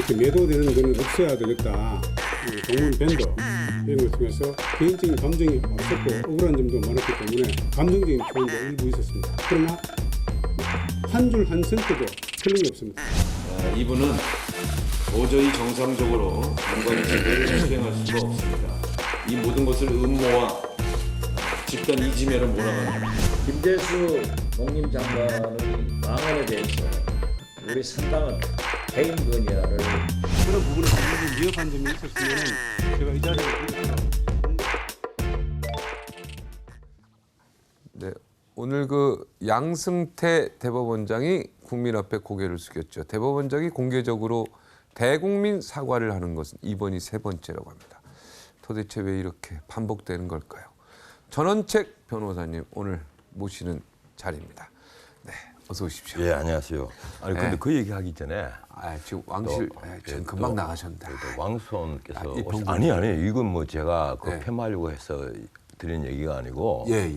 이렇게 매도되는 거는 없어야 되겠다. 동물 밴더 이런 걸 통해서 개인적인 감정이 없었고 억울한 점도 많았기 때문에 감정적인 표현도 일부 있었습니다. 그러나 한 줄 한 선택도 틀림이 없습니다. 이분은 도저히 정상적으로 장관 직을 수행할 수가 없습니다. 이 모든 것을 음모와 집단 이지매로 몰아갑니다. 김대수 농림장관의 망언에 대해서 우리 선당은 해임 건의안을 그런 부분에 상당히 위협한 점이 있었으면 제가 이 자리에 네, 오늘 그 양승태 대법원장이 국민 앞에 고개를 숙였죠. 대법원장이 공개적으로 대국민 사과를 하는 것은 이번이 세 번째라고 합니다. 도대체 왜 이렇게 반복되는 걸까요? 전원책 변호사님 오늘 모시는 자리입니다. 네, 어서 오십시오. 예, 안녕하세요. 아니 근데 네. 그 얘기하기 전에 지금 왕실 지금 금방 나가셨는데. 왕손께서 이 병금. 아니 이건 뭐 제가 그 네. 폄하하려고 해서 드린 얘기가 아니고 예.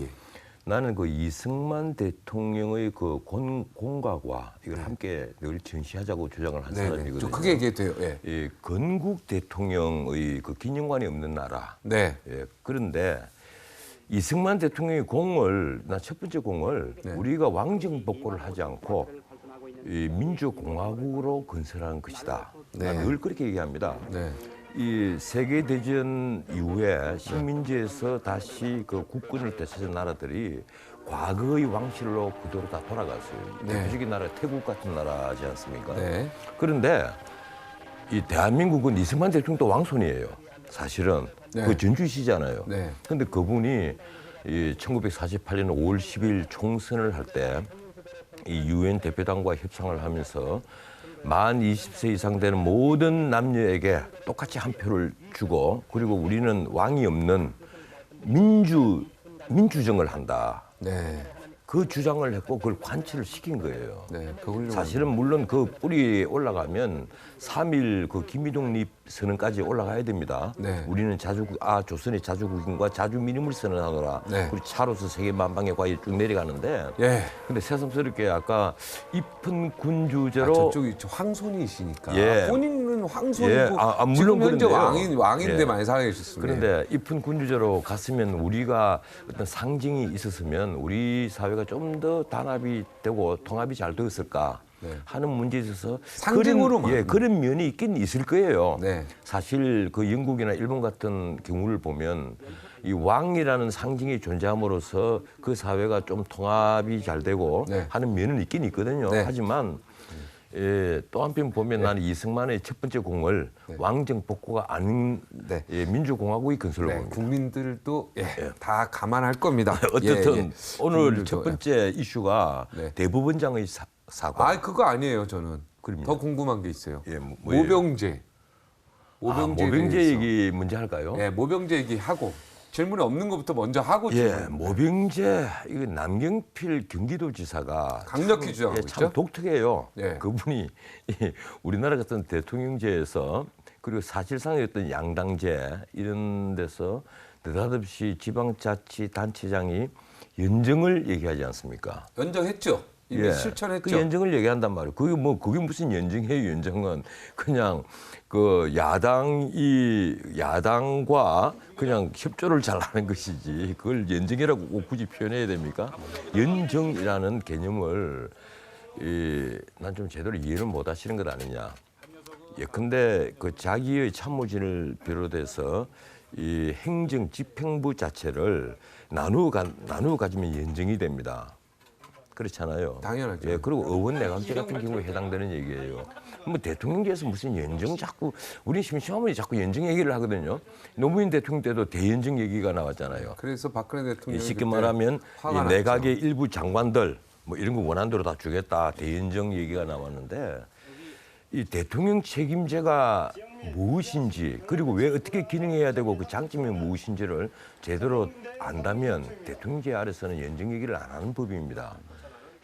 나는 그 이승만 대통령의 그 공과와 이걸 함께 늘 전시하자고 주장을 한 네, 사람이거든요. 좀 크게 얘기해도 돼요. 예. 이 건국 대통령의 그 기념관이 없는 나라. 네. 예, 그런데 이승만 대통령의 공을 나 첫 번째 공을 네. 우리가 왕정 복고를 하지 않고 이 민주공화국으로 건설한 것이다. 네. 나는 늘 그렇게 얘기합니다. 네. 이 세계대전 이후에 식민지에서 다시 그 국권을 되찾은 나라들이 과거의 왕실로 그대로 다 돌아갔어요. 네. 대표적인 나라 태국 같은 나라지 않습니까? 네. 그런데 이 대한민국은 이승만 대통령도 왕손이에요. 사실은 네. 그 전주시잖아요. 네. 그런데 그분이 이 1948년 5월 10일 총선을 할 때 이 유엔 대표단과 협상을 하면서 만 20세 이상 되는 모든 남녀에게 똑같이 한 표를 주고 그리고 우리는 왕이 없는 민주정을 한다. 네. 그 주장을 했고 그걸 관철을 시킨 거예요. 네. 그 훌륭한. 사실은 물론 그 뿌리에 올라가면 3.1 그 김이독립 선언까지 올라가야 됩니다. 네. 우리는 조선의 자주국인과 자주민임을 선언하노라. 네. 그리고 차로서 세계 만방의 과에 쭉 내려가는데. 예. 근데 새삼스럽게 아까 잎은 아, 군주제로 저쪽이 황손이시니까. 예. 본인은 황손이고 예. 물론 지금 현재 그런데요. 왕인데 예. 많이 살아계셨습니다. 그런데 잎은 군주제로 갔으면 우리가 어떤 상징이 있었으면 우리 사회가 좀 더 단합이 되고 통합이 잘 되었을까 하는 문제에 있어서 상징으로만. 그런 면이 있긴 있을 거예요. 네. 사실 그 영국이나 일본 같은 경우를 보면 이 왕이라는 상징이 존재함으로써 그 사회가 좀 통합이 잘 되고 네. 하는 면은 있긴 있거든요. 네. 하지만 또 한편 보면 나는 이승만의 첫 번째 공을 왕정 복고가 아닌 네. 민주공화국의 건설로 네, 봅니다. 국민들도 다 감안할 겁니다. 어쨌든 예. 오늘 국민들도, 첫 번째 이슈가 네. 대법원장의 사과. 아, 그거 아니에요, 저는. 그럼요. 더 궁금한 게 있어요. 예, 뭐예요? 모병제. 모병제 대해서. 얘기 먼저 할까요? 예, 모병제 얘기하고 질문이 없는 것부터 먼저 하고 예, 질문. 모병제 이거 남경필 경기도지사가 강력히 주장하고 참 있죠? 독특해요. 예. 그분이 우리나라 같은 대통령제에서 그리고 사실상의 어떤 양당제 이런 데서 느닷없이 지방자치단체장이 연정을 얘기하지 않습니까? 연정했죠. 이미 예, 실천했죠. 그 연정을 얘기한단 말이에요. 그게 무슨 연정이에요? 연정은 그냥 그 야당과 그냥 협조를 잘 하는 것이지 그걸 연정이라고 꼭 굳이 표현해야 됩니까? 연정이라는 개념을 난 좀 제대로 이해를 못 하시는 것 아니냐. 예컨대 그 자기의 참모진을 비롯해서 이 행정 집행부 자체를 나누어 가지면 연정이 됩니다. 그렇잖아요. 당연하죠. 예, 그리고 의원 내각제 같은 경우에 해당되는 얘기예요. 뭐 대통령제에서 무슨 연정 자꾸 우리 심심하면 자꾸 연정 얘기를 하거든요. 노무현 대통령 때도 대연정 얘기가 나왔잖아요. 그래서 박근혜 대통령이 쉽게 그때 말하면 화가 이 났죠. 내각의 일부 장관들 뭐 이런 거 원하는 대로 다 주겠다 대연정 얘기가 나왔는데 이 대통령 책임제가 무엇인지 그리고 왜 어떻게 기능해야 되고 그 장점이 무엇인지를 제대로 안다면 대통령제 아래서는 연정 얘기를 안 하는 법입니다.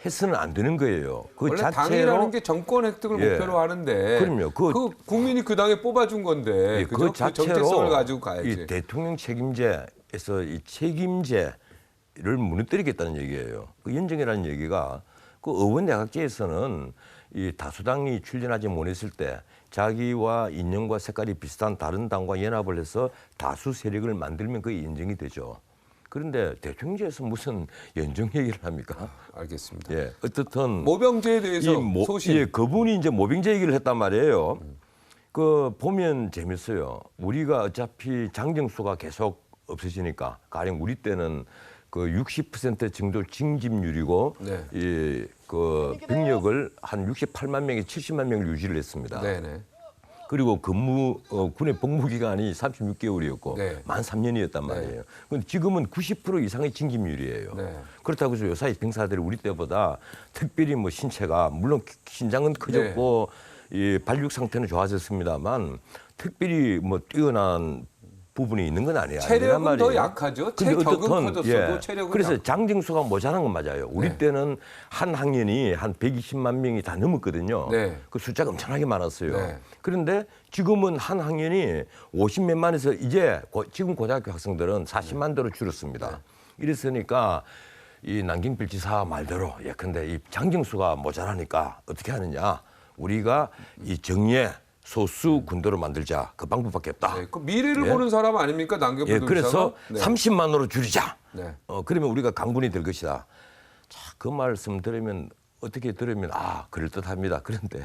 해서는 안 되는 거예요. 그 원래 자체로 당이라는 게 정권 획득을 예. 목표로 하는데 그럼요. 그 국민이 그 당에 뽑아준 건데 예, 그죠? 그 자체로 정체성을 가지고 가야지. 이 대통령 책임제에서 이 책임제를 무너뜨리겠다는 얘기예요. 그 연정이라는 얘기가 그 의원 내각제에서는 이 다수당이 출연하지 못했을 때 자기와 인형과 색깔이 비슷한 다른 당과 연합을 해서 다수 세력을 만들면 그게 인정이 되죠. 그런데 대통령제에서 무슨 연정 얘기를 합니까? 알겠습니다. 예, 어떻든 모병제에 대해서 소신. 예, 그분이 이제 모병제 얘기를 했단 말이에요. 그 보면 재밌어요. 우리가 어차피 장정수가 계속 없어지니까 가령 우리 때는 그 60% 정도 징집률이고 네. 이 그 병력을 한 68만 명에 70만 명을 유지를 했습니다. 네네. 그리고 군의 복무 기간이 36개월이었고 네. 만 3년이었단 말이에요. 근데 지금은 90% 이상의 징집률이에요. 네. 그렇다고 해서 요사이 병사들이 우리 때보다 특별히 뭐 신체가 물론 신장은 커졌고 이 발육 상태는 좋아졌습니다만 특별히 뭐 뛰어난 부분이 있는 건 아니에요. 체력은 더 약하죠. 근데 체격은 어떻든, 커졌어도 체력은 그래서 약... 장정수가 모자란 건 맞아요. 우리 네. 때는 한 학년이 한 120만 명이 다 넘었거든요. 네. 그 숫자가 엄청나게 많았어요. 네. 그런데 지금은 한 학년이 50몇만에서 이제 지금 고등학교 학생들은 40만 대로 줄었습니다. 이랬으니까 이 남경필지사 말대로 예컨대 이 장정수가 모자라니까 어떻게 하느냐. 우리가 이 정예 소수 군대로 만들자. 그 방법밖에 없다. 네, 그 미래를 예. 보는 사람 아닙니까? 남경필 예, 그래서 네. 30만으로 줄이자. 네. 그러면 우리가 강군이 될 것이다. 자, 그 말씀 들으면 어떻게 들으면 그럴듯합니다. 그런데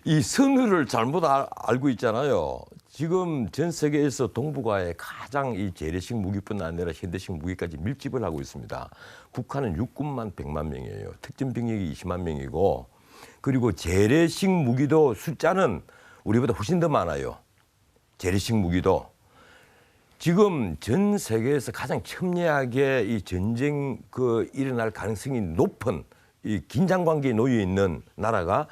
이 선을 잘못 알고 있잖아요. 지금 전 세계에서 동북아에 가장 이 재래식 무기뿐 아니라 현대식 무기까지 밀집을 하고 있습니다. 북한은 육군만 100만 명이에요. 특전 병력이 20만 명이고 그리고 재래식 무기도 숫자는 우리보다 훨씬 더 많아요. 재래식 무기도. 지금 전 세계에서 가장 첨예하게 이 전쟁 일어날 가능성이 높은 이 긴장 관계에 놓여 있는 나라가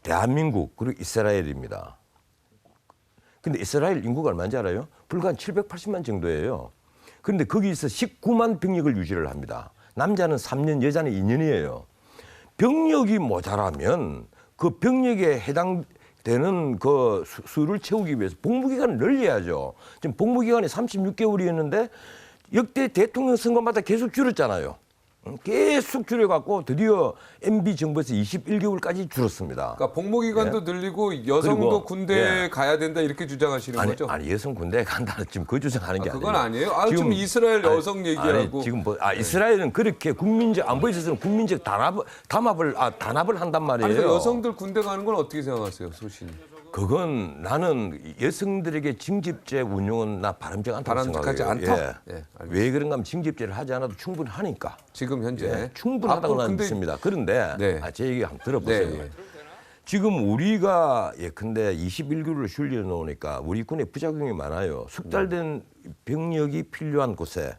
대한민국 그리고 이스라엘입니다. 근데 이스라엘 인구가 얼마인지 알아요? 불과 한 780만 정도예요. 그런데 거기서 19만 병력을 유지를 합니다. 남자는 3년, 여자는 2년이에요. 병력이 모자라면 그 병력에 해당되는 그 수를 채우기 위해서 복무기간을 늘려야죠. 지금 복무기간이 36개월이었는데 역대 대통령 선거마다 계속 줄였잖아요. 계속 줄여갖고 드디어 MB 정부에서 21개월까지 줄었습니다. 그러니까 복무기간도 늘리고 여성도 그리고, 군대에 가야 된다 이렇게 주장하시는 거죠? 아니 여성 군대에 간다는 지금 그 주장하는 게 아니에요. 그건 아니에요? 지금 이스라엘 여성 얘기하고 지금 이스라엘은 그렇게 국민적 안보에 있어서는 국민적 단합을 한단 말이에요. 아니, 여성들 군대 가는 건 어떻게 생각하세요, 소신이? 그건 나는 여성들에게 징집제 운용은 나 바람직하지 않다고 바람직하지 생각해요. 않다? 예. 예, 알겠습니다. 왜 그런가 하면 징집제를 하지 않아도 충분하니까. 지금 현재 충분하다고 나는 근데- 믿습니다. 그런데 네. 제 얘기 한번 들어보세요. 네, 예. 지금 우리가 예컨대 21개월을 줄여 놓으니까 우리 군에 부작용이 많아요. 숙달된 병력이 필요한 곳에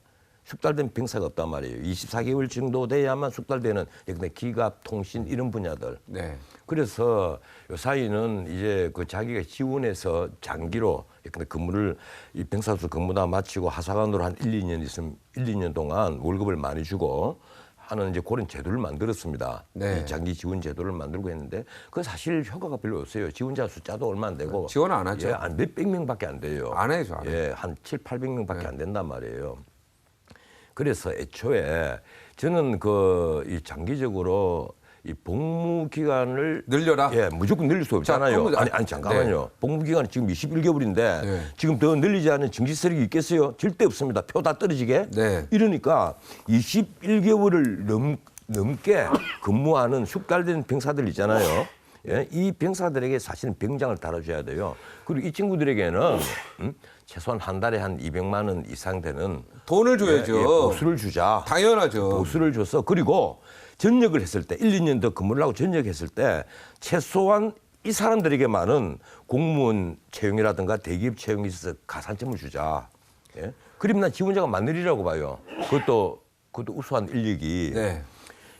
숙달된 병사가 없단 말이에요. 24개월 정도 돼야만 숙달되는 예컨대 기갑, 통신 이런 분야들. 네. 그래서 요 사이는 이제 그 자기가 지원해서 장기로 예컨대 근무를 이 병사수 근무 다 마치고 하사관으로 한 1, 2년 있으면 1, 2년 동안 월급을 많이 주고 하는 이제 그런 제도를 만들었습니다. 네. 이 장기 지원 제도를 만들고 했는데 그 사실 효과가 별로 없어요. 지원자 숫자도 얼마 안 되고 지원 안 하죠. 한 몇백 명밖에 안 돼요. 안 해죠, 안 해요. 예, 한 7, 800명밖에 네. 안 된단 말이에요. 그래서 애초에 저는 이 장기적으로 이 복무 기간을 늘려라? 예, 무조건 늘릴 수 없잖아요. 그러면- 아니 잠깐만요. 복무 기간이 지금 21개월인데 네. 지금 더 늘리지 않은 정치 세력이 있겠어요? 절대 없습니다. 표 다 떨어지게. 네. 이러니까 21개월을 넘게 근무하는 숙달된 병사들 있잖아요. 예, 이 병사들에게 사실은 병장을 달아줘야 돼요. 그리고 이 친구들에게는 최소한 한 달에 한 200만 원 이상 되는 돈을 줘야죠. 보수를 주자. 당연하죠. 보수를 줘서 그리고 전역을 했을 때 1, 2년 더 근무를 하고 전역했을 때 최소한 이 사람들에게만은 공무원 채용이라든가 대기업 채용에 있어서 가산점을 주자. 예? 그러면 난 지원자가 많으리라고 봐요. 그것도 우수한 인력이. 네.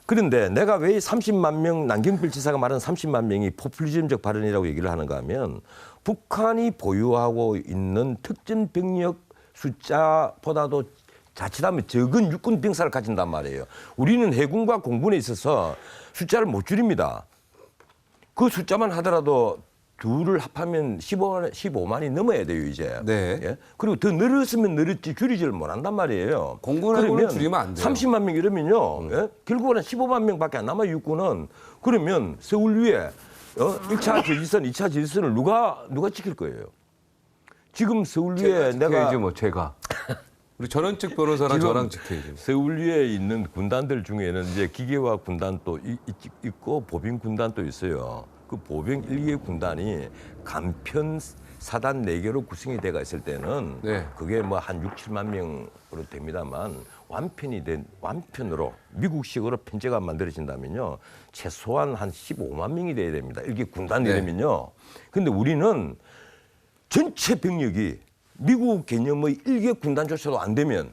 그런데 내가 왜 30만 명 남경필 지사가 말한 30만 명이 포퓰리즘적 발언이라고 얘기를 하는가 하면 북한이 보유하고 있는 특전 병력 숫자보다도 자칫하면 적은 육군 병사를 가진단 말이에요. 우리는 해군과 공군에 있어서 숫자를 못 줄입니다. 그 숫자만 하더라도 둘을 합하면 15만이 넘어야 돼요 이제. 네. 예? 그리고 더 늘었으면 늘었지 줄이지를 못한단 말이에요. 공군해군은 그러면 줄이면 안 돼요. 30만 명 이러면요. 예? 결국은 15만 명밖에 안 남아 육군은. 그러면 서울 위에 1차 지지선, 2차 지지선을 누가 지킬 거예요? 지금 서울 위에 내가 지켜야지 뭐 제가. 우리 전원책 변호사랑 지금 저랑 지켜야죠. 서울 위에 있는 군단들 중에는 이제 기계화 군단도 있고 보병 군단도 있어요. 그 보병 1개 군단이 간편 사단 4개로 구성이 돼가 있을 때는 네. 그게 뭐 한 6, 7만 명으로 됩니다만 완편으로 미국식으로 편제가 만들어진다면요. 최소한 한 15만 명이 돼야 됩니다. 이게 군단이 네. 되면요. 근데 우리는 전체 병력이 미국 개념의 1개 군단조차도 안 되면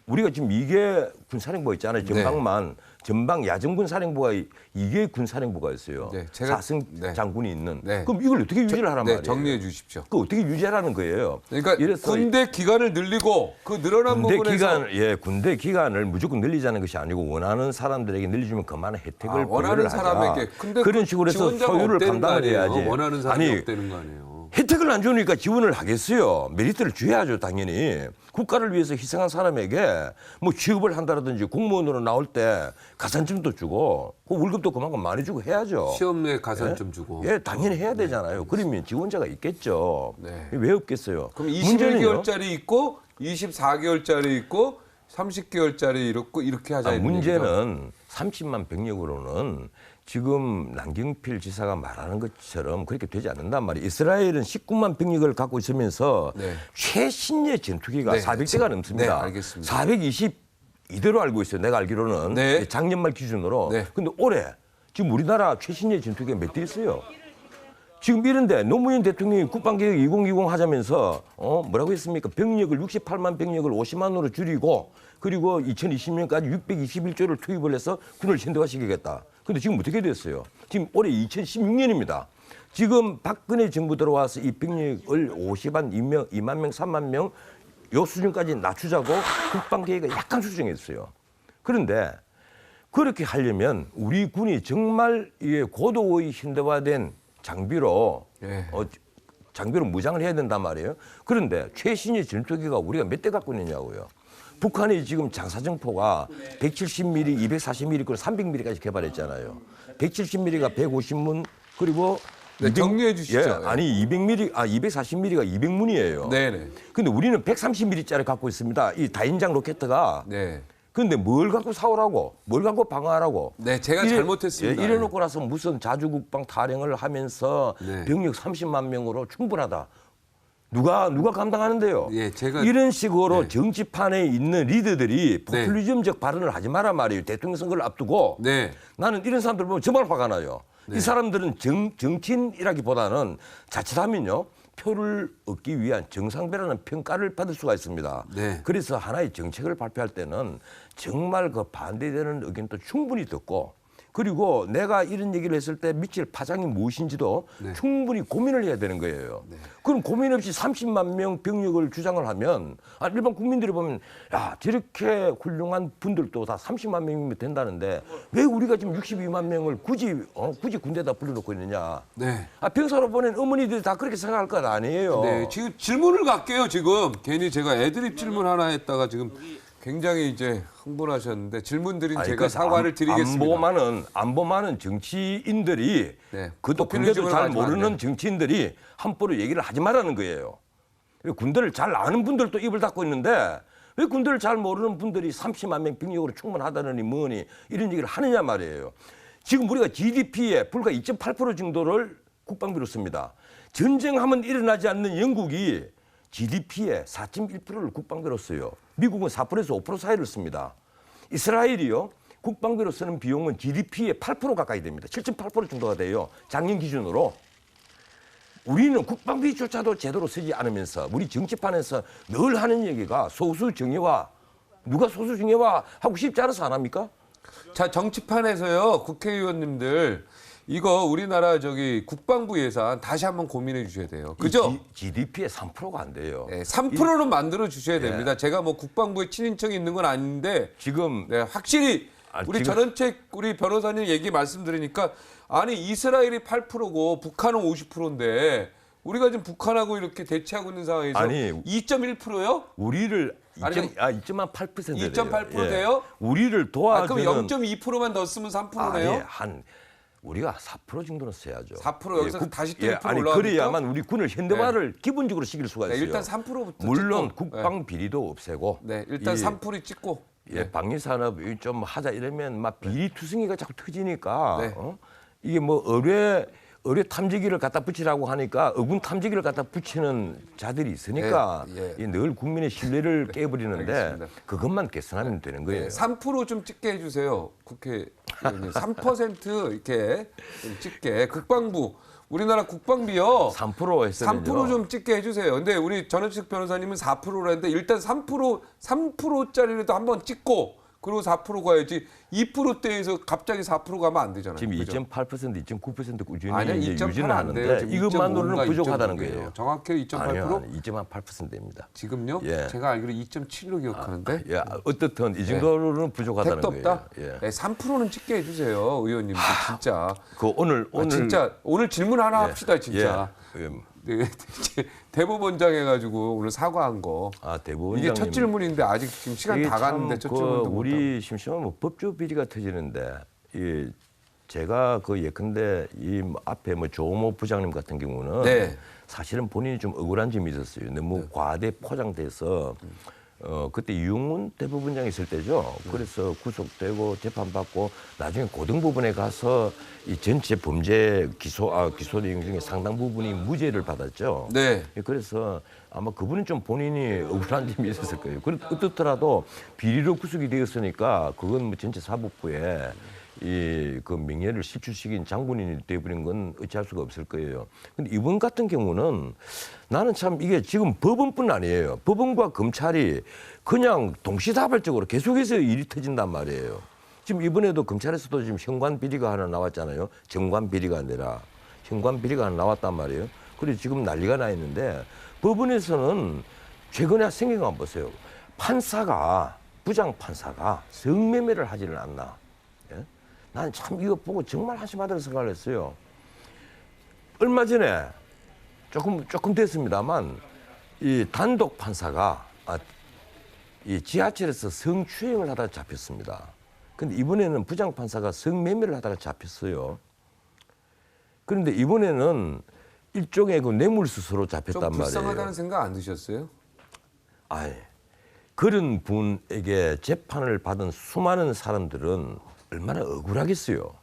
우리가 지금 2개 군사령부가 있잖아요. 전방만. 전방 야전군사령부가 2개 군사령부가 있어요. 네, 제가- 사승 네. 장군이 있는. 네. 그럼 이걸 어떻게 유지를 하란 말이에요? 정리해 주십시오. 그 어떻게 유지하라는 거예요? 그러니까 이래서 군대 기간을 늘리고 그 늘어난 부분에서 군대 기간을 무조건 늘리자는 것이 아니고 원하는 사람들에게 늘려주면 그만한 혜택을 원하는 부여를 하자. 사람에게 근데 그런 그 식으로 해서 지원자가 소유를 없다는 거 감당을 아니에요? 해야지. 원하는 사람이 아니, 없다는 거 아니에요? 혜택을 안 주니까 지원을 하겠어요. 메리트를 줘야죠, 당연히. 국가를 위해서 희생한 사람에게 뭐 취업을 한다든지 공무원으로 나올 때 가산점도 주고 그 월급도 그만큼 많이 주고 해야죠. 시험 내 가산 좀 주고. 예, 당연히 해야 되잖아요. 그러면 지원자가 있겠죠. 네. 왜 없겠어요? 그럼 문제는요. 21개월짜리 있고 24개월짜리 있고 30개월짜리 이렇게 하자. 이런 얘기죠. 문제는 30만 병력으로는 지금 남경필 지사가 말하는 것처럼 그렇게 되지 않는단 말이에요. 이스라엘은 19만 병력을 갖고 있으면서 네. 최신의 전투기가 네. 400대가 넘습니다. 네, 알겠습니다. 422대로 알고 있어요. 내가 알기로는. 네. 작년 말 기준으로. 네. 근데 올해 지금 우리나라 최신의 전투기가 몇 대 있어요? 지금 이런데 노무현 대통령이 국방개혁 2020 하자면서 뭐라고 했습니까? 병력을 68만 병력을 50만으로 줄이고 그리고 2020년까지 621조를 투입을 해서 군을 현대화시키겠다. 근데 지금 어떻게 됐어요? 지금 올해 2016년입니다. 지금 박근혜 정부 들어와서 이 병력을 50만 2만 명, 3만 명 요 수준까지 낮추자고 국방계획을 약간 수정했어요. 그런데 그렇게 하려면 우리 군이 정말 고도의 현대화된 장비로 예. 장비로 무장을 해야 된단 말이에요. 그런데 최신의 전투기가 우리가 몇 대 갖고 있느냐고요. 북한이 지금 장사정포가 170mm, 240mm, 그리고 300mm까지 개발했잖아요. 170mm가 150문 그리고 네, 정리해 주시죠. 예, 아니 240mm가 200문이에요. 네네. 근데 우리는 130mm짜리 갖고 있습니다. 이 다인장 로켓트가. 네. 근데 뭘 갖고 싸우라고? 뭘 갖고 방어하라고? 네, 제가 잘못했습니다. 예, 이래놓고 나서 무슨 자주국방 타령을 하면서 네. 병력 30만 명으로 충분하다. 누가 감당하는데요? 예, 제가 이런 식으로 네. 정치판에 있는 리더들이 포퓰리즘적 발언을 하지 마란 말이에요. 대통령 선거를 앞두고. 네. 나는 이런 사람들 보면 정말 화가 나요. 이 사람들은 정치인이라기보다는 자칫하면요. 표를 얻기 위한 정상배라는 평가를 받을 수가 있습니다. 네. 그래서 하나의 정책을 발표할 때는 정말 그 반대되는 의견도 충분히 듣고 그리고 내가 이런 얘기를 했을 때 미칠 파장이 무엇인지도 네. 충분히 고민을 해야 되는 거예요. 그럼 고민 없이 30만 명 병력을 주장을 하면 일반 국민들이 보면 야 저렇게 훌륭한 분들도 다 30만 명이면 된다는데 왜 우리가 지금 62만 명을 굳이 군대에다 불러놓고 있느냐. 네. 병사로 보낸 어머니들이 다 그렇게 생각할 것 아니에요. 네, 지금 질문을 갈게요. 지금 괜히 제가 애드립 질문 하나 했다가 지금 굉장히 이제 흥분하셨는데 질문 드린 아니, 제가 그 사과를 드리겠습니다. 안보많은 정치인들이 네. 그것도 포퓰리즘을 군대도 잘 하지 마. 모르는 네. 정치인들이 함부로 얘기를 하지 말라는 거예요. 군대를 잘 아는 분들도 입을 닫고 있는데 왜 군대를 잘 모르는 분들이 30만 명 병력으로 충분하다느니 뭐니 이런 얘기를 하느냐 말이에요. 지금 우리가 GDP의 불과 2.8% 정도를 국방비로 씁니다. 전쟁하면 일어나지 않는 영국이 GDP의 4.1%를 국방비로 써요. 미국은 4%에서 5% 사이를 씁니다. 이스라엘이요. 국방비로 쓰는 비용은 GDP의 8% 가까이 됩니다. 7.8% 정도가 돼요. 작년 기준으로. 우리는 국방비조차도 제대로 쓰지 않으면서 우리 정치판에서 늘 하는 얘기가 소수 정예화. 누가 소수 정예화 하고 싶지 않아서 안 합니까? 자, 정치판에서요. 국회의원님들 이거 우리나라 국방부 예산 다시 한번 고민해 주셔야 돼요. 그죠? GDP의 3%가 안 돼요. 네, 3%는 만들어 주셔야 됩니다. 제가 뭐 국방부에 친인척이 있는 건 아닌데 지금 네, 확실히 우리 지금- 전원책 우리 변호사님 얘기 말씀드리니까 아니 이스라엘이 8%고 북한은 50%인데 우리가 지금 북한하고 이렇게 대치하고 있는 상황에서 아니, 2.1%요? 우리를 아니, 2.8% 2.8% 돼요? 우리를 아, 도와주는 그럼 0.2%만 더 쓰면 3%네요? 아니, 한 우리가 4% 정도는 써야죠. 4% 여기서 다시 또 1% 아니 올라갑니까? 그래야만 우리 군을 현대화를 기본적으로 시킬 수가 네, 있어요. 일단 3%부터 물론 찍고. 국방 비리도 없애고 네, 일단 이- 3% 찍고. 예, 방위 산업이 좀 하자 이러면 막 비리 투성이가 자꾸 터지니까 네. 이게 뭐 의뢰 탐지기를 갖다 붙이라고 하니까 어군 탐지기를 갖다 붙이는 자들이 있으니까 예, 예. 이늘 국민의 신뢰를 깨버리는데 알겠습니다. 그것만 개선하면 되는 거예요. 네, 3%좀 찍게 해주세요. 국회의원님. 3% 이렇게 좀 찍게. 국방부. 우리나라 국방비요. 3% 했으면요. 3%좀 찍게 해주세요. 근데 우리 전원식 변호사님은 4%라는데 일단 3%짜리라도 한번 찍고 그리고 4% 가야지 2%대에서 갑자기 4% 가면 안 되잖아요. 지금 그죠? 2.8%, 2.9% 꾸준히 아니요, 이제 2.8 유지는 안 돼요. 하는데 지금 이것만으로는 2.5인가 부족하다는 2.6이에요. 거예요. 정확히 2.8%? 아니요, 2.8%입니다. 지금요? 예. 제가 알기로 2.7로 기억하는데. 예, 어떻든 이 정도로는 부족하다는 택도 거예요. 없다? 예. 네, 3%는 찍게 해주세요, 의원님들 진짜. 그 오늘 진짜 오늘 질문 하나 합시다, 진짜. 예. 네, 대법원장 해가지고 오늘 사과한 거. 아, 대법원장님. 이게 첫 질문인데 아직 지금 시간 이게 다 참 갔는데 첫 그 질문도 못 하고. 우리 심심하면 법조 비리가 터지는데 이 제가 그 예컨대 이 앞에 뭐 조모 부장님 같은 경우는 네. 사실은 본인이 좀 억울한 점이 있었어요. 너무 과대 포장돼서 그때 이용문 대법원장이 있을 때죠. 그래서 구속되고 재판받고 나중에 고등법원에 가서 이 전체 범죄 기소 내용 중에 상당 부분이 무죄를 받았죠. 네. 그래서 아마 그분은 좀 본인이 억울한 점이 있었을 거예요. 어떻더라도 비리로 구속이 되었으니까 그건 뭐 전체 사법부에 이 그 명예를 실추시킨 장본인이 되어버린 건 어찌할 수가 없을 거예요. 근데 이번 같은 경우는 나는 참 이게 지금 법원뿐 아니에요. 법원과 검찰이 그냥 동시다발적으로 계속해서 일이 터진단 말이에요. 지금 이번에도 검찰에서도 지금 현관 비리가 하나 나왔잖아요. 정관 비리가 아니라 현관 비리가 하나 나왔단 말이에요. 그래서 지금 난리가 나 있는데 법원에서는 최근에 생긴 거 한번 보세요. 부장 판사가 성매매를 하지를 않나. 예? 난 참 이거 보고 정말 한심하다고 생각을 했어요. 얼마 전에 조금 됐습니다만 이 단독 판사가 이 지하철에서 성추행을 하다가 잡혔습니다. 근데 이번에는 부장 판사가 성매매를 하다가 잡혔어요. 그런데 이번에는 일종의 그 뇌물수수로 좀 잡혔단 말이에요. 불쌍하다는 생각 안 드셨어요? 아이, 그런 분에게 재판을 받은 수많은 사람들은 얼마나 억울하겠어요.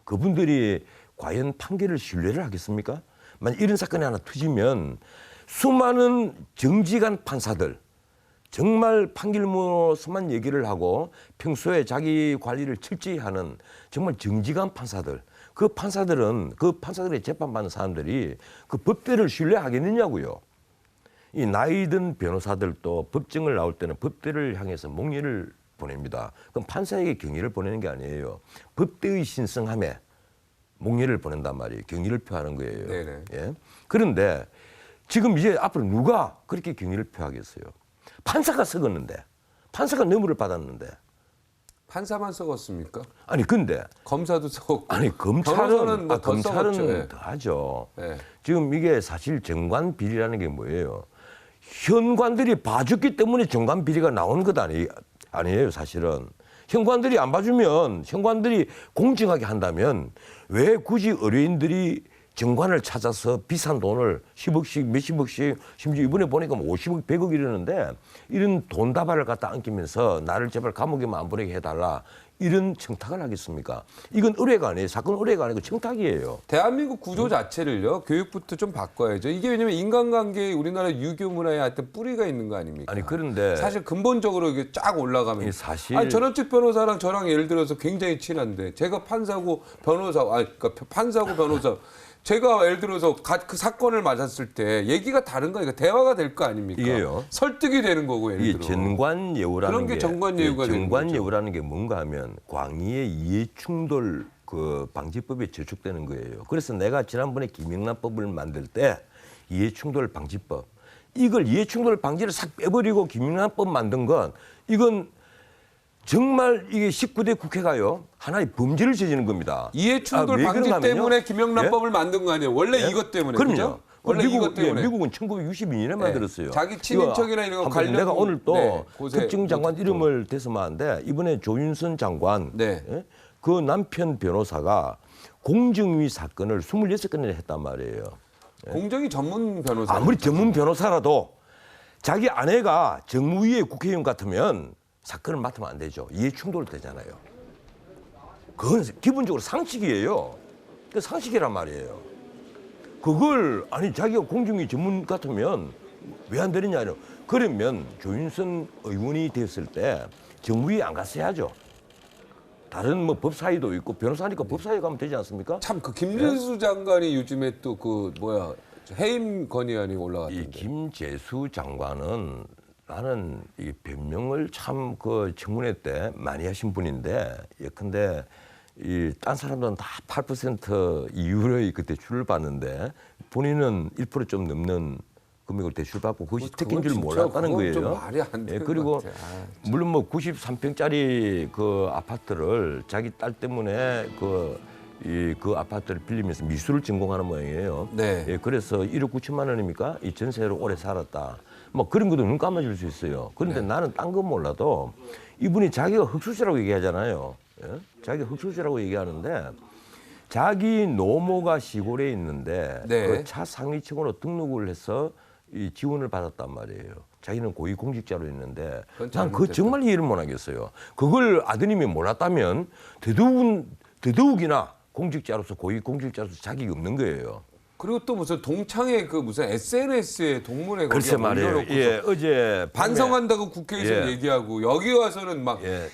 그분들이 과연 판결을 신뢰를 하겠습니까? 만약 이런 사건이 하나 터지면 수많은 정직한 판사들, 정말 판결문으로서만 얘기를 하고 평소에 자기 관리를 철저히 하는 정말 정직한 판사들, 그 판사들의 재판받는 사람들이 그 법대를 신뢰하겠느냐고요. 이 나이 든 변호사들도 법정을 나올 때는 법대를 향해서 몽리를 보냅니다. 그럼 판사에게 경의를 보내는 게 아니에요. 법대의 신성함에 몽리를 보낸단 말이에요. 경의를 표하는 거예요. 네네. 예? 그런데 지금 이제 앞으로 누가 그렇게 경의를 표하겠어요? 판사가 썩었는데, 판사가 뇌물을 받았는데. 판사만 썩었습니까? 아니 근데 검사도 썩었고. 아니 변호사는 검찰은 뭐더 썩었죠. 검찰은 예. 더 하죠. 네. 지금 이게 사실 정관 비리라는 게 뭐예요? 현관들이 봐줬기 때문에 정관 비리가 나오는 것 아니에요, 사실은. 현관들이 안 봐주면, 현관들이 공정하게 한다면 왜 굳이 의뢰인들이 정관을 찾아서 비싼 돈을 10억씩, 몇십억씩, 심지어 이번에 보니까 뭐 50억, 100억 이러는데 이런 돈 다발을 갖다 안기면서 나를 제발 감옥에만 안 보내게 해달라. 이런 청탁을 하겠습니까? 이건 의뢰가 아니에요. 사건 의뢰가 아니고 청탁이에요. 대한민국 구조 자체를요, 교육부터 좀 바꿔야죠. 이게 왜냐면 인간관계에 우리나라 유교 문화에 하여튼 뿌리가 있는 거 아닙니까? 아니 그런데 사실 근본적으로 이게 쫙 올라가면. 이 사실- 아니, 전원책 변호사랑 저랑 예를 들어서 굉장히 친한데, 제가 판사고 변호사, 그러니까 판사고 변호사. 제가 예를 들어서 그 사건을 맞았을 때 얘기가 다른 거니까 대화가 될 거 아닙니까? 이게요. 설득이 되는 거고, 예를 이게 들어. 전관예우라는 그런 게 전관예우가 되는 전관예우라는 게 뭔가 하면 광의의 이해충돌 그 방지법에 저촉되는 거예요. 그래서 내가 지난번에 김영란법을 만들 때 이해충돌 방지법 이걸 이해충돌 방지를 싹 빼버리고 김영란법 만든 건 이건 정말 이게 19대 국회가요 하나의 범죄를 저지르는 겁니다. 이해충돌 왜 방지 그런가 하면요? 때문에 김영란법을 만든 거 아니에요? 원래 예? 이것 때문에. 그럼요. 그죠? 원래 이것 때문에. 미국은 1962년에 만들었어요. 자기 친인척이나 이런 거 한번 관련- 내가 오늘 또 네, 고세- 특정 장관 또- 이름을 대서만 하는데 이번에 조윤선 장관 네. 예? 그 남편 변호사가 공정위 사건을 26건이나 했단 말이에요. 공정위 전문 변호사. 아무리 전문 변호사라도 자기 아내가 정무위의 국회의원 같으면 사건을 맡으면 안 되죠. 이해 충돌 되잖아요. 그건 기본적으로 상식이에요. 그 상식이란 말이에요. 그걸 아니 자기가 공정위 전문 같으면 왜 안 되느냐요. 그러면 조윤선 의원이 됐을 때 정무위에 안 갔어야죠. 다른 뭐 법사위도 있고 변호사니까 법사위에 가면 되지 않습니까? 참 그 김재수 장관이 요즘에 또 그 뭐야 해임 건의안이 이 올라갔던데. 김재수 장관은 나는 이 변명을 참 그 청문회 때 많이 하신 분인데 예컨대 이 딴 사람들은 다 8% 이후에 그때 대출을 받는데 본인은 1% 좀 넘는 금액을 대출받고 그것이 특기인 줄 진짜 몰랐다는 그건 거예요. 좀 말이 안 되는 그리고 것 같아. 물론 뭐 93평짜리 그 아파트를 자기 딸 때문에 그 아파트를 빌리면서 미수를 전공하는 모양이에요. 네. 예, 그래서 1억 9천만 원입니까? 이 전세로 오래 살았다. 뭐 그런 것도 눈 감아줄 수 있어요. 그런데 나는 딴 건 몰라도 이분이 자기가 흑수저라고 얘기하잖아요. 예? 자기가 흑수저라고 얘기하는데 자기 노모가 시골에 있는데 네. 그 차 상위층으로 등록을 해서 이 지원을 받았단 말이에요. 자기는 고위공직자로 있는데 그건 난 그거 잘못됐다. 정말 이해를 못 하겠어요. 그걸 아드님이 몰랐다면 더더욱이나 공직자로서 고위공직자로서 자격이 없는 거예요. 그리고 또 무슨 동창회 그 무슨 SNS에 동문회 거기에 글쎄 말이에요. 올려놓고서 예, 어제 반성한다고 국회에서 예. 얘기하고 여기 와서는 막 예.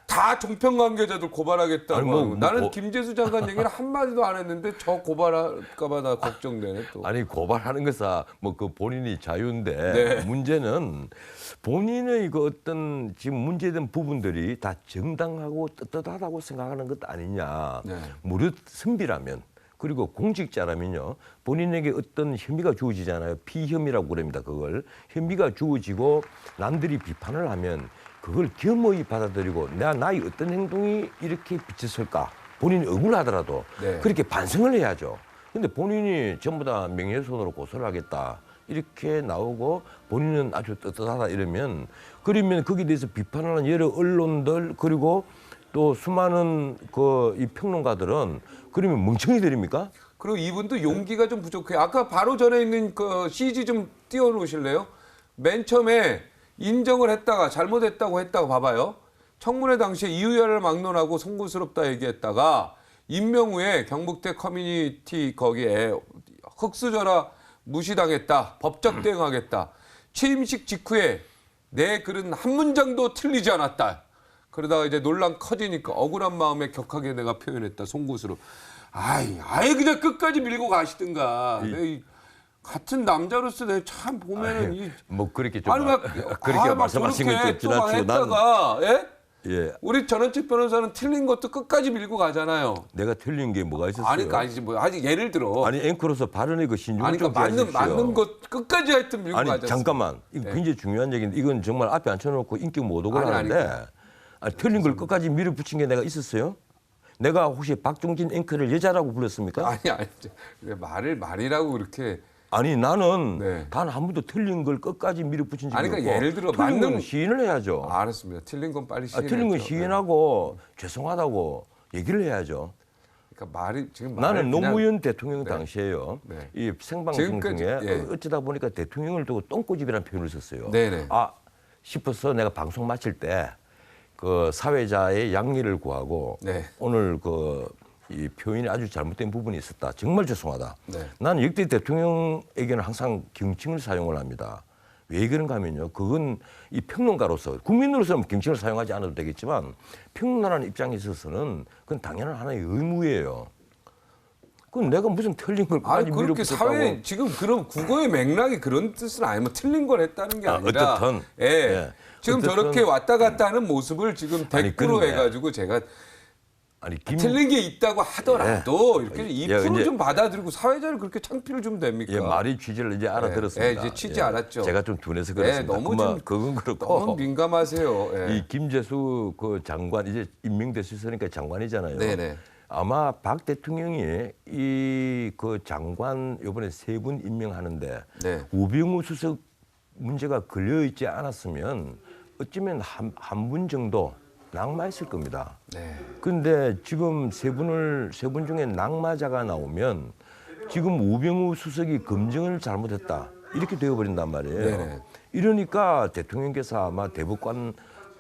다 종편 관계자들 고발하겠다고 아니, 뭐, 하고 나는 뭐. 김재수 장관 얘기를 한마디도 안 했는데 저 고발할까봐 나 걱정되네 또. 아니 고발하는 것은 뭐 그 본인이 자유인데 네. 문제는 본인의 그 어떤 지금 문제된 부분들이 다 정당하고 떳떳하다고 생각하는 것 아니냐. 네. 무릇 선비라면 그리고 공직자라면요 본인에게 어떤 혐의가 주어지잖아요. 피혐의라고 그럽니다. 그걸 혐의가 주어지고 남들이 비판을 하면 그걸 겸허히 받아들이고 나의 어떤 행동이 이렇게 비쳤을까 본인이 억울하더라도 네. 그렇게 반성을 해야죠. 근데 본인이 전부 다 명예훼손으로 고소를 하겠다 이렇게 나오고 본인은 아주 떳떳하다 이러면 그러면 거기에 대해서 비판하는 여러 언론들 그리고 또 수많은 이 평론가들은 그러면 멍청이들입니까? 그리고 이분도 용기가 좀 부족해요. 아까 바로 전에 있는 그 CG 좀 띄워놓으실래요? 맨 처음에 인정을 했다가 잘못했다고 했다가 봐봐요. 청문회 당시에 이유야를 막론하고 송구스럽다 얘기했다가 임명 후에 경북대 커뮤니티 거기에 흑수저라 무시당했다. 법적 대응하겠다. 취임식 직후에 내 글은 한 문장도 틀리지 않았다. 그러다가 이제 논란 커지니까 억울한 마음에 격하게 내가 표현했다. 송구스럽. 아예 그냥 끝까지 밀고 가시든가. 같은 남자로서 내가 참 보면은 뭐 그렇게 좀 아니 막 그렇게 막 말씀하시는 저렇게 게 또 막 지나치고 난 했다가 예? 예, 우리 전원책 변호사는 틀린 것도 끝까지 밀고 가잖아요. 내가 틀린 게 뭐가 있었어요? 아니 그러니까 아니지 뭐 아직 예를 들어 아니 앵커로서 발언의 그 신중을 아니 좀 그러니까 기하십시오. 맞는 것 끝까지 하여튼 밀고 아니 가잖아요. 잠깐만 이거 굉장히 중요한 얘기인데 이건 정말 앞에 앉혀놓고 인격 모독을 아니, 하는데 아니, 틀린 걸 끝까지 밀어붙인 게 내가 있었어요? 내가 혹시 박종진 앵커를 여자라고 불렀습니까? 아니 말이라고 그렇게 아니 나는 네. 단 한 번도 틀린 걸 끝까지 밀어붙인 적이 아니, 그러니까 없고 예를 들어 틀린 건 맞는- 시인을 해야죠. 알았습니다. 틀린 건 빨리 시인해. 틀린 건 시인하고 죄송하다고 얘기를 해야죠. 그러니까 말이 지금 나는 그냥- 노무현 대통령 당시에요. 네. 이 생방송 지금까지, 중에 예. 어쩌다 보니까 대통령을 두고 똥꼬집이라는 표현을 썼어요. 네네. 싶어서 내가 방송 마칠 때 그 사회자의 양해를 구하고 네. 오늘 이 표현이 아주 잘못된 부분이 있었다. 정말 죄송하다. 네. 나는 역대 대통령에게는 항상 경칭을 사용을 합니다. 왜 그런가 하면요. 그건 이 평론가로서 국민으로서는 경칭을 사용하지 않아도 되겠지만 평론하는 입장에 있어서는 그건 당연한 하나의 의무예요. 그건 내가 무슨 틀린 걸 아니 까지 그렇게 밀어붙였다고. 사회 지금 그럼 국어의 맥락이 그런 뜻은 아니면 틀린 걸 했다는 게 아니라 어쨌든, 예. 예. 지금 어쨌든, 저렇게 왔다 갔다 하는 모습을 지금 아니, 댓글로 그런데 해가지고 제가 아니 틀린 게 있다고 하더라도 이렇게 예, 2% 이제- 좀 받아들이고 사회자를 그렇게 창피를 주면 됩니까? 예, 말이 취지를 이제 알아들었습니다. 예, 이제 취지 알았죠. 제가 좀 둔해서 예, 그렇습니다. 너무 그만 좀 그건 너무 그렇고 민감하세요. 예. 이 김재수 그 장관 이제 임명될 수 있으니까 장관이잖아요. 네네. 아마 박 대통령이 이 그 장관 이번에 3분 임명하는데 네. 우병우 수석 문제가 걸려 있지 않았으면 어쩌면 한 분 정도 낙마했을 겁니다. 네. 근데 지금 세 분 중에 낙마자가 나오면 지금 우병우 수석이 검증을 잘못했다 이렇게 되어버린단 말이에요. 네네. 이러니까 대통령께서 아마 대법관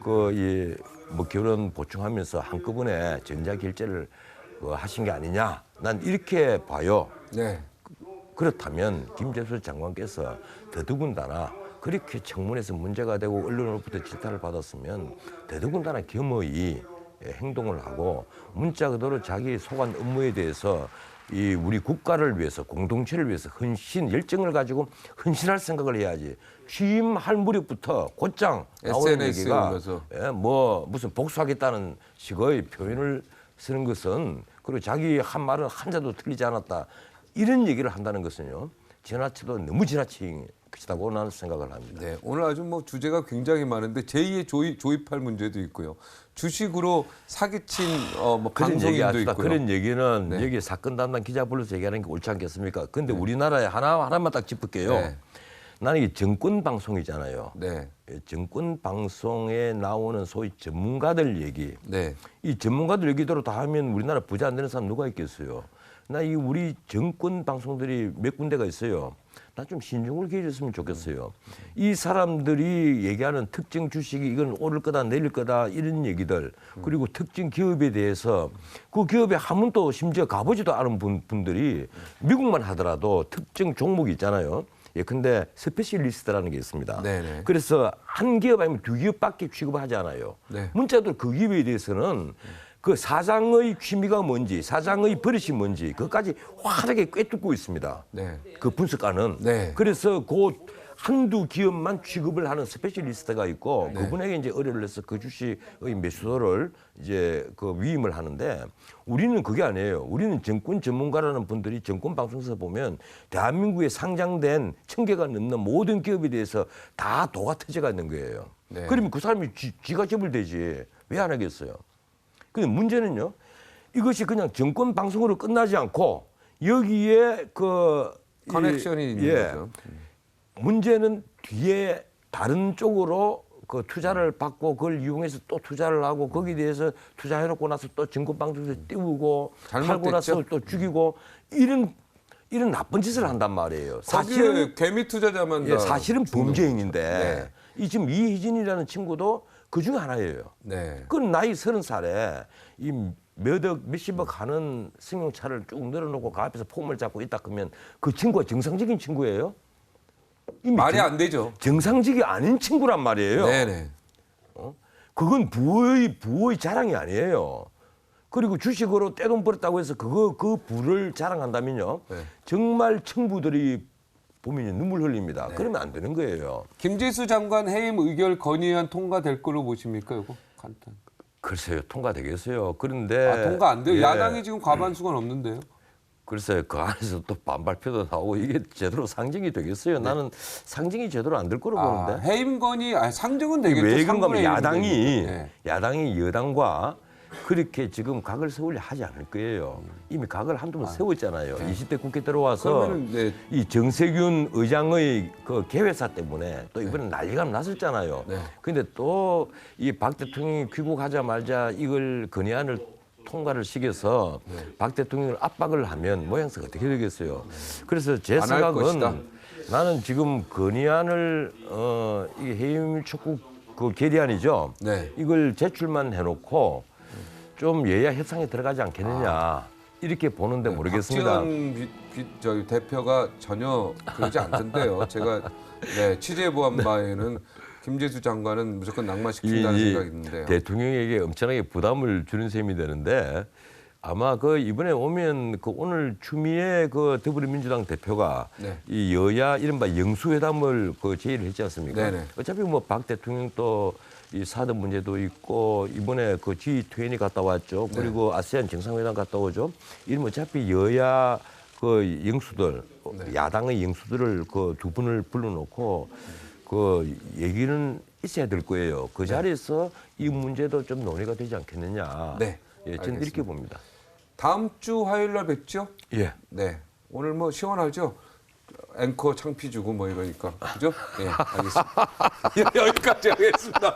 뭐 결혼 보충하면서 한꺼번에 전자결제를 하신 게 아니냐 난 이렇게 봐요. 네. 그렇다면 김재수 장관께서 더더군다나 그렇게 청문회에서 문제가 되고 언론으로부터 질타를 받았으면 더더군다나 겸허히 행동을 하고 문자 그대로 자기 소관 업무에 대해서 이 우리 국가를 위해서 공동체를 위해서 열정을 가지고 헌신할 생각을 해야지. 취임할 무렵부터 곧장 나오는 SNS 에 얘기가 올려서. 뭐 무슨 복수하겠다는 식의 표현을 쓰는 것은 그리고 자기 한 말은 한자도 틀리지 않았다 이런 얘기를 한다는 것은요 지나쳐도 너무 지나친 것이라고 나는 생각을 합니다. 네, 오늘 아주 뭐 주제가 굉장히 많은데 제2의 조입할 문제도 있고요. 주식으로 사기친 뭐 그런 방송인도 얘기합시다. 있고요. 그런 얘기는 네. 여기 사건 담당 기자 불러서 얘기하는 게 옳지 않겠습니까? 근데 우리나라에 하나만 딱 짚을게요. 네. 나는 이게 정권 방송이잖아요. 네, 정권 방송에 나오는 소위 전문가들 얘기. 네, 이 전문가들 얘기대로 다 하면 우리나라 부자 안 되는 사람 누가 있겠어요? 나 이 우리 정권 방송들이 몇 군데가 있어요. 나 좀 신중을 기해줬으면 좋겠어요. 이 사람들이 얘기하는 특정 주식이 이건 오를 거다 내릴 거다 이런 얘기들 그리고 특정 기업에 대해서 그 기업에 한 번도 심지어 가보지도 않은 분들이 미국만 하더라도 특정 종목이 있잖아요. 예컨대 스페셜리스트라는 게 있습니다. 네네. 그래서 한 기업 아니면 두 기업밖에 취급하지 않아요. 네. 문자들 그 기업에 대해서는 그 사장의 취미가 뭔지, 사장의 버릇이 뭔지 그것까지 환하게 꿰뚫고 있습니다. 네. 그 분석가는. 네. 그래서 그 한두 기업만 취급을 하는 스페셜리스트가 있고 네. 그분에게 이제 의뢰를 해서 그 주식의 매수도를 이제 그 위임을 하는데 우리는 그게 아니에요. 우리는 정권 전문가라는 분들이 정권 방송에서 보면 대한민국에 상장된 1000개가 넘는 모든 기업에 대해서 다 도가 터져가 있는 거예요. 네. 그러면 그 사람이 지가 접을 되지 왜 안 하겠어요? 근데 문제는요. 이것이 그냥 정권 방송으로 끝나지 않고 여기에 커넥션이 있는 거죠. 문제는 뒤에 다른 쪽으로 그 투자를 받고 그걸 이용해서 또 투자를 하고 거기에 대해서 투자해놓고 나서 또 정권방송에서 띄우고 팔고 나서 또 죽이고 이런 나쁜 짓을 한단 말이에요. 사실은 개미 투자자만 다 사실은 범죄인인데 네. 이 지금 이희진이라는 친구도 그 중에 하나예요. 네. 그건 나이 30살에 이 몇십억 하는 승용차를 쭉 늘어놓고 그 앞에서 폼을 잡고 있다 그러면 그 친구가 정상적인 친구예요? 이미 말이 안 되죠. 정상적이 아닌 친구란 말이에요. 네네. 그건 부의 자랑이 아니에요. 그리고 주식으로 떼돈 벌었다고 해서 그 부를 자랑한다면요. 네. 정말 청부들이 보면 눈물 흘립니다. 그러면 안 되는 거예요. 김재수 장관 해임 의결 건의안 통과될 걸로 보십니까? 이거 간단. 글쎄요, 통과되겠어요. 그런데 통과 안 돼요? 예. 야당이 지금 과반수가 넘는데요. 글쎄요, 그 안에서 또 반발표도 나오고 이게 제대로 상징이 되겠어요? 나는 상징이 제대로 안 될 거로 보는데. 해임 건의 상정은 되겠죠. 왜 그런가 하면 3분의 1 은 되니까. 야당이 여당과 그렇게 지금 각을 세우려 하지 않을 거예요. 이미 각을 한두 번 세웠잖아요. 20대 국회 들어와서 그러면은, 네. 이 정세균 의장의 그 개회사 때문에 또 이번에 난리가 났었잖아요. 네. 근데 또 이 박 대통령이 귀국하자마자 이걸 건의안을 통과를 시켜서 박 대통령을 압박을 하면 모양새가 어떻게 되겠어요. 그래서 제 안할 생각은 것이다. 나는 지금 건의안을 이게 해임 촉구 그 계리안이죠. 네. 이걸 제출만 해놓고 좀 여야 협상에 들어가지 않겠느냐 이렇게 보는데 모르겠습니다. 박지원 저희 대표가 전혀 그러지 않던데요. 제가 취재해보한 바에는 김재수 장관은 무조건 낙마시킨다는 생각이 있는데요. 대통령에게 엄청나게 부담을 주는 셈이 되는데 아마 그 이번에 오면 그 오늘 추미애 그 더불어민주당 대표가 네. 이 여야 이른바 영수회담을 그 제의를 했지 않습니까? 네네. 어차피 뭐 박 대통령도 이 사드 문제도 있고 이번에 그 G20 갔다 왔죠. 그리고 아세안 정상회담 갔다 오죠. 이러면 어차피 여야 그 영수들 야당의 영수들을 그 두 분을 불러놓고 그 얘기는 있어야 될 거예요. 그 자리에서 이 문제도 좀 논의가 되지 않겠느냐. 네, 예, 저는 이렇게 봅니다. 다음 주 화요일 날 뵙죠? 예. 네. 오늘 뭐 시원하죠? 앵커 창피 주고 뭐 이러니까. 그죠? 예, 알겠습니다. 여기까지 하겠습니다.